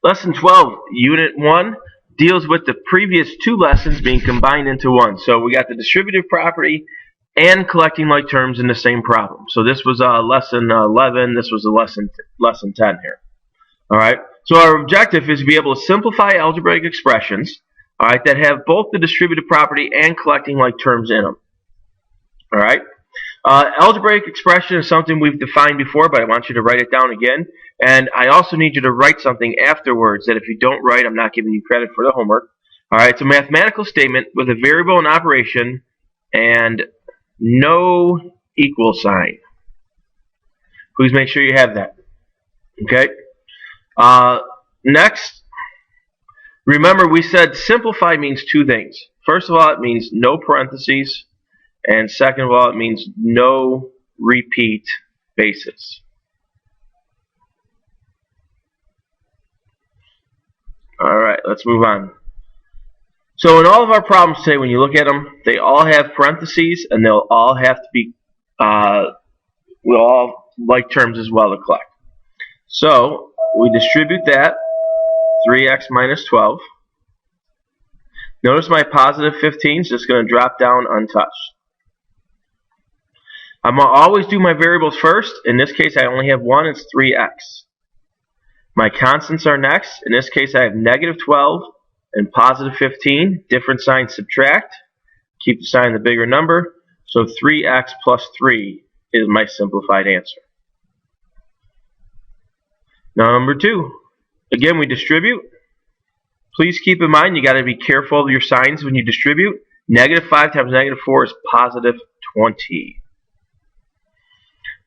Lesson 12, Unit 1, deals with the previous two lessons being combined into one. So we got the distributive property and collecting like terms in the same problem. So this was lesson 11, this was a lesson 10 here. All right. So our objective is to be able to simplify algebraic expressions, all right, that have both the distributive property and collecting like terms in them. All right. Algebraic expression is something we've defined before, but I want you to write it down again. And I also need you to write something afterwards that if you don't write, I'm not giving you credit for the homework. All right, it's a mathematical statement with a variable in operation and no equal sign. Please make sure you have that. Okay. Next, remember we said simplify means two things. First of all, it means no parentheses. And second of all, it means no repeat basis. Alright, let's move on. So in all of our problems today, when you look at them, they all have parentheses and they'll all have to be, we'll all like terms as well to collect. So we distribute that, 3x minus 12. Notice my positive 15 is just going to drop down untouched. I'm going to always do my variables first. In this case, I only have one. It's 3x. My constants are next. In this case, I have negative 12 and positive 15. Different signs subtract. Keep the sign the bigger number. So 3x plus 3 is my simplified answer. Now number 2. Again, we distribute. Please keep in mind you got to be careful of your signs when you distribute. Negative 5 times negative 4 is positive 20.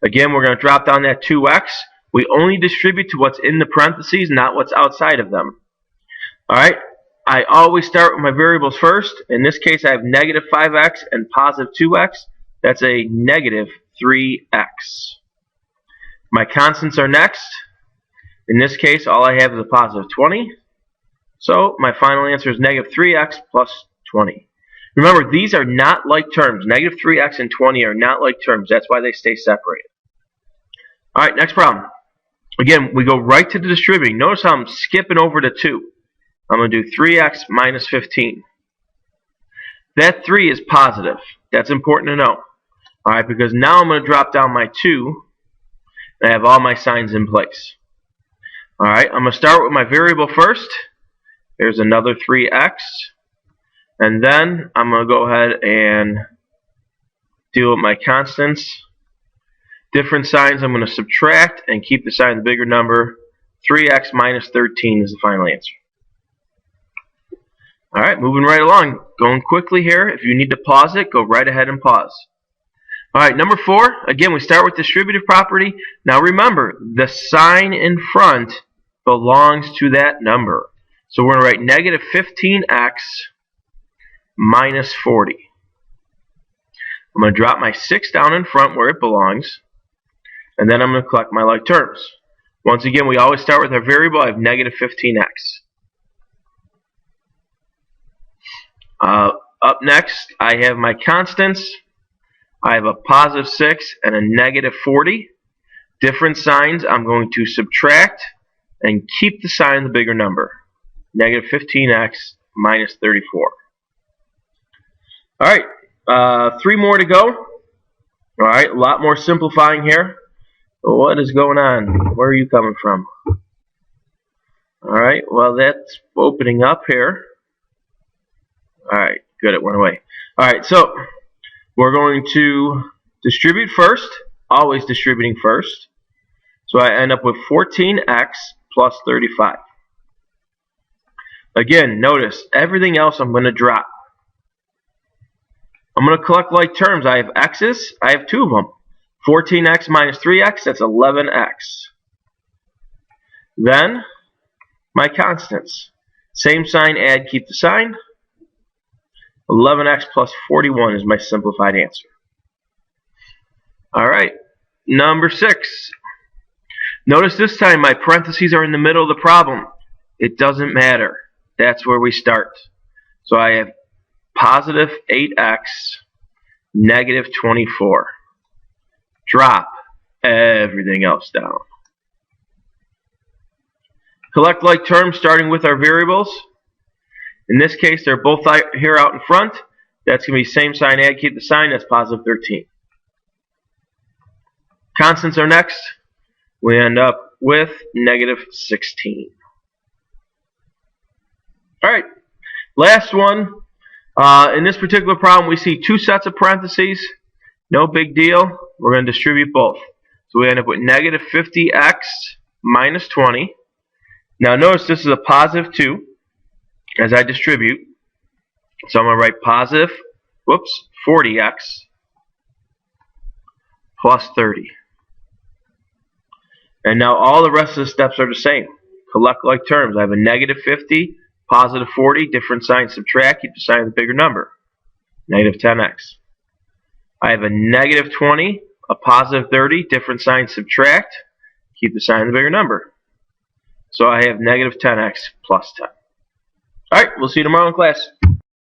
Again, we're going to drop down that 2x. We only distribute to what's in the parentheses, not what's outside of them. Alright, I always start with my variables first. In this case, I have negative 5x and positive 2x. That's a negative 3x. My constants are next. In this case, all I have is a positive 20. So my final answer is negative 3x plus 20. Remember, these are not like terms. Negative 3x and 20 are not like terms. That's why they stay separated. All right, next problem. Again, we go right to the distributing. Notice how I'm skipping over to 2. I'm going to do 3x minus 15. That 3 is positive. That's important to know. All right, because now I'm going to drop down my 2, and I have all my signs in place. All right, I'm going to start with my variable first. There's another 3x. And then I'm going to go ahead and deal with my constants. Different signs I'm going to subtract and keep the sign the bigger number. 3x minus 13 is the final answer. Alright, moving right along. Going quickly here. If you need to pause it, go right ahead and pause. Alright, number 4. Again, we start with distributive property. Now remember, the sign in front belongs to that number. So we're going to write negative 15x minus 40. I'm going to drop my 6 down in front where it belongs, and then I'm going to collect my like terms. Once again, we always start with our variable. I have negative 15x. Up next, I have my constants. I have a positive 6 and a negative 40. Different signs, I'm going to subtract and keep the sign the bigger number. Negative 15x minus 34. Alright, 3 more to go. Alright, a lot more simplifying here. What is going on? Where are you coming from? Alright, well that's opening up here. Alright, good, it went away. Alright, so we're going to distribute first. Always distributing first. So I end up with 14x plus 35. Again, notice, everything else I'm going to drop. I'm going to collect like terms. I have x's. I have 2 of them. 14x minus 3x, that's 11x. Then, my constants. Same sign, add, keep the sign. 11x plus 41 is my simplified answer. Alright, number 6. Notice this time my parentheses are in the middle of the problem. It doesn't matter. That's where we start. So I have positive 8x, negative 24. Drop everything else down. Collect like terms starting with our variables. In this case, they're both here out in front. That's going to be same sign, add, keep the sign. That's positive 13. Constants are next. We end up with negative 16. Alright, last one. In this particular problem, we see two sets of parentheses. No big deal. We're going to distribute both. So we end up with negative 50x minus 20. Now notice this is a positive 2 as I distribute. So I'm going to write positive 40x plus 30. And now all the rest of the steps are the same. Collect like terms. I have a negative 50, positive 40, different sign, subtract, keep the sign of the bigger number. Negative 10x. I have a negative 20, a positive 30, different sign, subtract, keep the sign of the bigger number. So I have negative 10x plus 10. Alright, we'll see you tomorrow in class.